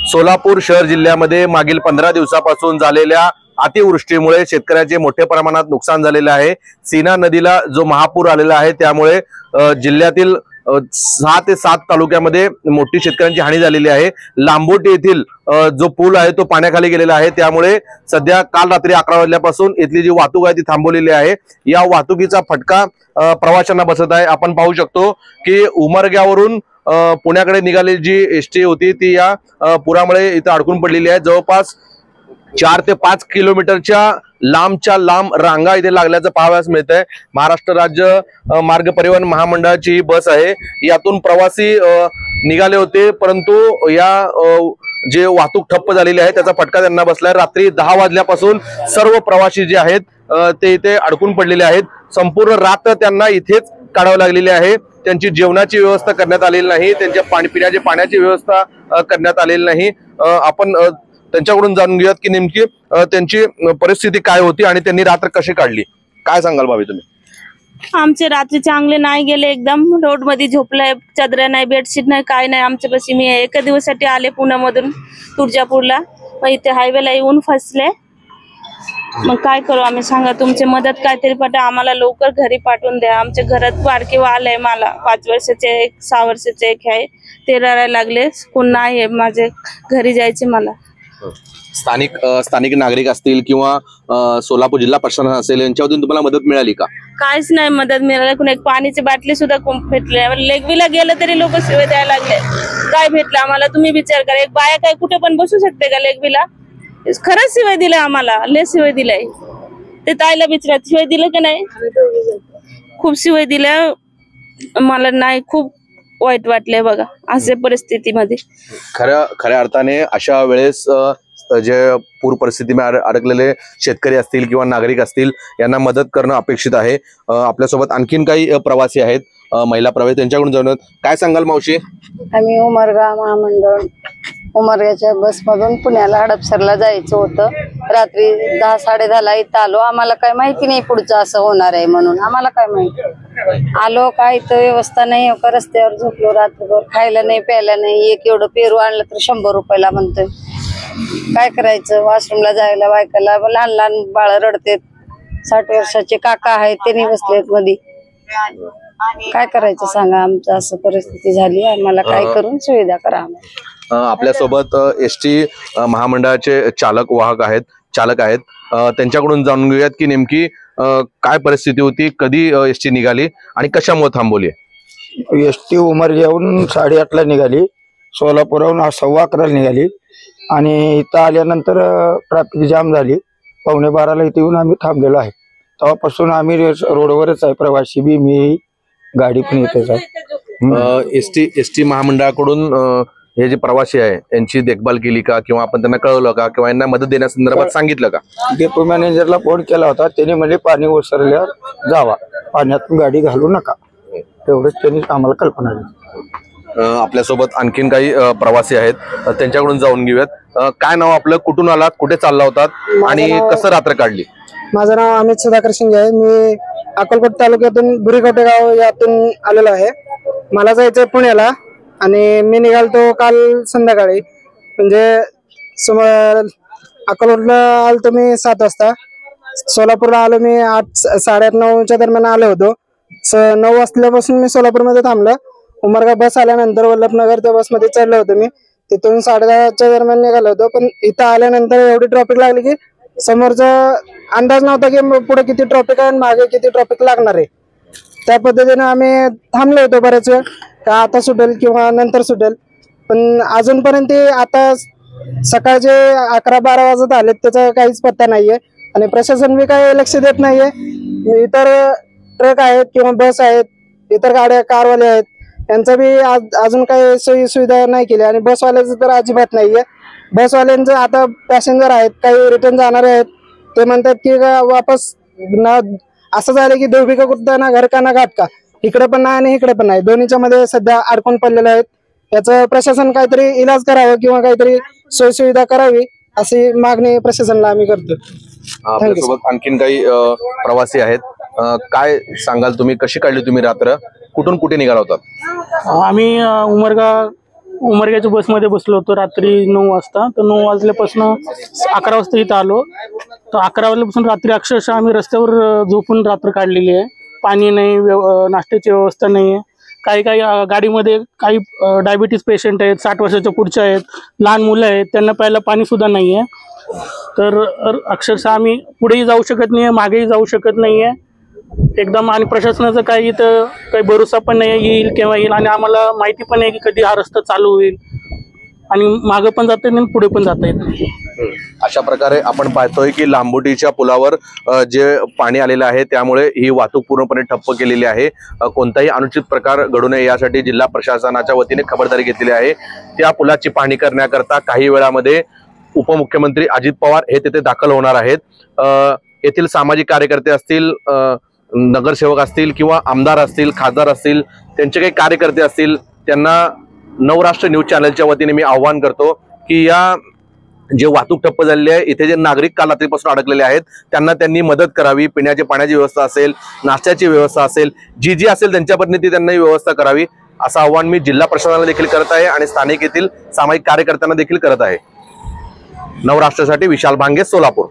सोलापूर शहर जिल्ह्यामध्ये मागील 15 दिवसापासून झालेल्या अतिवृष्टीमुळे शेतकऱ्याचे मोठ्या प्रमाणात नुकसान झालेले आहे। सीना नदीला जो महापूर आलेला आहे त्यामुळे जिल्ह्यातील 6 ते 7 तालुक्यामध्ये मोठी शेतकऱ्यांची हानी झालेली आहे। लांबोटी येथील जो पूल आहे तो पाण्याखाली गेलेला आहे, त्यामुळे सध्या काल रात्री 11 वाजल्यापासून इथली जी वाहतूक आहे ती थांबवलेली आहे। या वाहतुकीचा फटका प्रवाशांना बसत आहे। आपण पाहू शकतो की उमरग्यावरून पुण्याकडे निघालेली जी एसटी होती ती या पुरामुळे इथं अडकून पडलेली आहे। जवळपास 4 ते 5 किलोमीटरच्या लांबच्या लांब रांगा इथे लागल्याचं पाहावयास मिळतंय। महाराष्ट्र राज्य मार्ग परिवहन महामंडळाची ही बस आहे, यातून प्रवासी निघाले होते, परंतु या जे वाहतूक ठप्प झालेली आहे त्याचा फटका त्यांना बसलाय। रात्री 10 वाजल्यापासून सर्व प्रवासी जे आहेत ते इथे अडकून पडलेले आहेत। संपूर्ण रात्र त्यांना इथेच काढावी लागलेली आहे। त्यांची जेवणाची व्यवस्था करण्यात आलेली नाही, त्यांच्या पिण्याच्या पाण्याची व्यवस्था करण्यात आलेली नाही। आपण त्यांच्याकडून जाणून घेऊयात की नेमकी त्यांची परिस्थिती काय होती आणि त्यांनी रात्र कशी काढली। काय सांगाल भाभी तुम्ही? आमचे रात्री चांगले नाही गेले, एकदम रोड मध्ये झोपलाय, चादर नाही, बेडशीट नाही, काय नाही आमच्या पाशी। मी एका दिवसासाठी आले पुण्यामधून तुळजापूरला, मग इथे हायवेला येऊन फसले। मग काय करू आम्ही, सांगा तुमची मदत काहीतरी पाठवा आम्हाला, लवकर घरी पाठवून द्या। आमच्या घरात बारके वाल आहे, मला 5 वर्षाचे एक, 6 वर्षाचे एक आहे, ते रडायला लागले, कोण नाही आहे, माझे घरी जायचे मला। स्थानिक नागरिक असतील किंवा सोलापूर जिल्हा प्रशासन असेल, यांच्यामधून तुम्हाला मदत मिळाली का? काहीच नाही मदत मिळाली, कोण एक पाण्याची बाटली सुद्धा भेटली। लेगवीला गेलं तरी लोक शिवाय द्यायला लागले, काय भेटलं आम्हाला तुम्ही विचार करा। एक बाया काय कुठे पण बसू शकते का लेगवीला? खरंच शिवाय दिलाय आम्हाला, लय शिवाय दिलाय। ते ताईला विचारत शिवाय दिलं की नाही, खूप शिवाय दिल्या मला, नाही खूप वाईट वाटलंय बघा अशा परिस्थितीमध्ये। खऱ्या अर्थाने अशा वेळेस जे पूर परिस्थितीमध्ये अडकलेले शेतकरी असतील किंवा नागरिक असतील यांना मदत करणं अपेक्षित आहे। आपल्यासोबत आणखीन काही प्रवासी आहेत, महिला प्रवासी, त्यांच्याकडून जाणून काय सांगाल मावशी? आम्ही उमरगा महामंडळ उमरग्याच्या बसमधून पुण्याला हडपसरला जायचं होतं। रात्री 10 साडे 10ला इथं आलो, आम्हाला काय माहिती नाही पुढचं असं होणार आहे म्हणून, आम्हाला काय माहिती। आलो काय इथं व्यवस्था नाही, रस्त्यावर झोपलो रात्रभर, खायला नाही प्यायला नाही। एक एवढं पेरू आणलं तर 100 रुपयाला म्हणतोय, काय करायचं? वॉशरूमला जायला बायकाला, लहान लहान बाळ रडतेत, 60 वर्षाचे काका आहेत त्यांनी बसलेत मध्ये, काय करायचं सांगा? आमचं असं परिस्थिती झाली, आम्हाला काय करून सुविधा करा। आपल्यासोबत एसटी महामंडळाचे चालक आहेत, त्यांच्याकडून जाणून घेऊयात की नेमकी काय परिस्थिती होती, कधी एसटी निघाली आणि कशामुळे थांबवली? एसटी उमरग्याहून 8:30ला निघाली, सोलापूरहून 11:15ला निघाली आणि इथं आल्यानंतर ट्रॅफिक जाम झाली। 11:45ला इथे येऊन आम्ही थांबलेलो आहे। तेव्हापासून आम्ही रोडवरच आहे, प्रवासी बी, मी, गाडी पण येतेच आहे। एसटी महामंडळाकडून हे जे प्रवासी आहे यांची देखभाल केली का, किंवा आपण त्यांना कळवलं का, किंवा यांना मदत देण्यासंदर्भात सांगितलं का? डेपो मॅनेजरला फोन केला होता, त्याने म्हणजे पाणी ओसरल्यावर जावा, पाण्यातून गाडी घालू नका, एवढंच त्यांनी आम्हाला कल्पना दिली। आपल्यासोबत आणखीन काही प्रवासी आहेत, त्यांच्याकडून जाऊन घेऊयात। काय नाव आपलं, कुठून आलात, कुठे चालला होतात आणि कसं रात्र काढली? माझं नाव अमित सुधाकर शिंगे आहे, मी अक्कलकोट तालुक्यातून बुरीकोटे गाव यातून आलेलो आहे। मला जायचंय पुण्याला आणि मी निघालतो काल संध्याकाळी, म्हणजे अक्कलकोटला आलतो मी 7 वाजता, सोलापूरला आलो मी 8 साडे 8-9च्या दरम्यान आलो होतो। 9 वाजल्यापासून मी सोलापूरमध्ये थांबलो। उमरगा बस आल्यानंतर वल्लभनगर त्या बसमध्ये चढलो होतो मी, तिथून 10:30च्या दरम्यान निघालो होतो, पण इथं आल्यानंतर एवढी ट्रॉफिक लागली की समोरचा अंदाज नव्हता की पुढे किती ट्रॉफिक आहे आणि मागे किती ट्रॉफिक लागणार आहे। त्या पद्धतीने आम्ही थांबलो होतो बरेच वेळ, का आता सुटेल किंवा नंतर सुटेल, पण अजूनपर्यंत आता सकाळचे 11-12 वाजत आलेत, त्याचा काहीच पत्ता नाहीये आणि प्रशासन बी काही लक्ष देत नाहीये। इतर ट्रक आहेत किंवा बस आहेत, इतर गाड्या कारवाले आहेत, यांचा बी अजून काही सोयी सुविधा नाही केली आणि बसवाल्याचं तर अजिबात नाहीये। बसवाल्यांचं आता पॅसेंजर आहेत, काही रिटर्न जाणारे आहेत, ते म्हणतात की वापस ना, असं झालं की धोबिका कुठं ना घर का ना घाट का, इकडे पण नाही आणि इकडे पण नाही, दोन्हीच्या मध्ये सध्या अडकून पडलेले आहेत। याचं प्रशासन काहीतरी इलाज करावं किंवा काहीतरी सोयी सुविधा करावी अशी मागणी प्रशासनाला आम्ही करतो। आपल्यासोबत आणखीन काही प्रवासी आहेत, काय सांगाल तुम्ही, कशी काढली तुम्ही रात्र, कुठून कुठे निघाला होतात? आम्ही उमरगा उमरग्याच्या बसमध्ये बसलो होतो रात्री 9 वाजता. तर 9 वाजल्यापासून 11 वाजता इथं आलो. तर 11 वाजल्यापासून रात्री अक्षरशः आम्ही रस्त्यावर झोपून रात्र काढलेली आहे. पाणी नाही, नाश्त्याची व्यवस्था नाही आहे. काही गाडीमध्ये काही डायबिटीज पेशंट आहेत, 60 वर्षाच्या पुढच्या आहेत, लहान मुलं आहेत, त्यांना प्यायला पाणी सुद्धा नाही आहे. तर अक्षरशः आम्ही पुढेही जाऊ शकत नाही आहे, मागेही जाऊ शकत नाही आहे एकदम. आणि प्रशासनाचं काही इथं काही भरोसा पण नाही येईल केव्हा येईल. आणि आम्हाला माहिती पण आहे की कधी हा रस्ता चालू होईल. आणि मागं पण जाता येत नाही, पुढे पण जाता येत नाही. अशा प्रकारे आपण पाहतोय की लांबुटीच्या पुलावर जे पाणी आलेलं आहे त्यामुळे ही वाहतूक पूर्णपणे ठप्प केलेली आहे. कोणताही अनुचित प्रकार घडू नये यासाठी जिल्हा प्रशासनाच्या वतीने खबरदारी घेतलेली आहे. त्या पुलाची पाहणी करण्याकरता काही वेळामध्ये उपमुख्यमंत्री अजित पवार हे तिथे दाखल होणार आहेत. येथील सामाजिक कार्यकर्ते असतील, नगरसेवक असतील किंवा आमदार असतील, खासदार असतील, त्यांचे काही कार्यकर्ते असतील, त्यांना नवराष्ट्र न्यूज चॅनलच्या वतीने मी आव्हान करतो की या जे वाहतूक ठप्प झालेली आहे, इथे जे नागरिक काल रात्रीपासून अडकलेले आहेत त्यांना त्यांनी मदत करावी. पिण्याच्या पाण्याची व्यवस्था असेल, नाश्त्याची व्यवस्था असेल, जी असेल त्यांच्यापर्यंत त्यांना ही व्यवस्था करावी असं आव्हान मी जिल्हा प्रशासनाला देखील करत आहे आणि स्थानिक येथील सामाजिक कार्यकर्त्यांना देखील करत आहे. नवराष्ट्रासाठी विशाल भांगे, सोलापूर.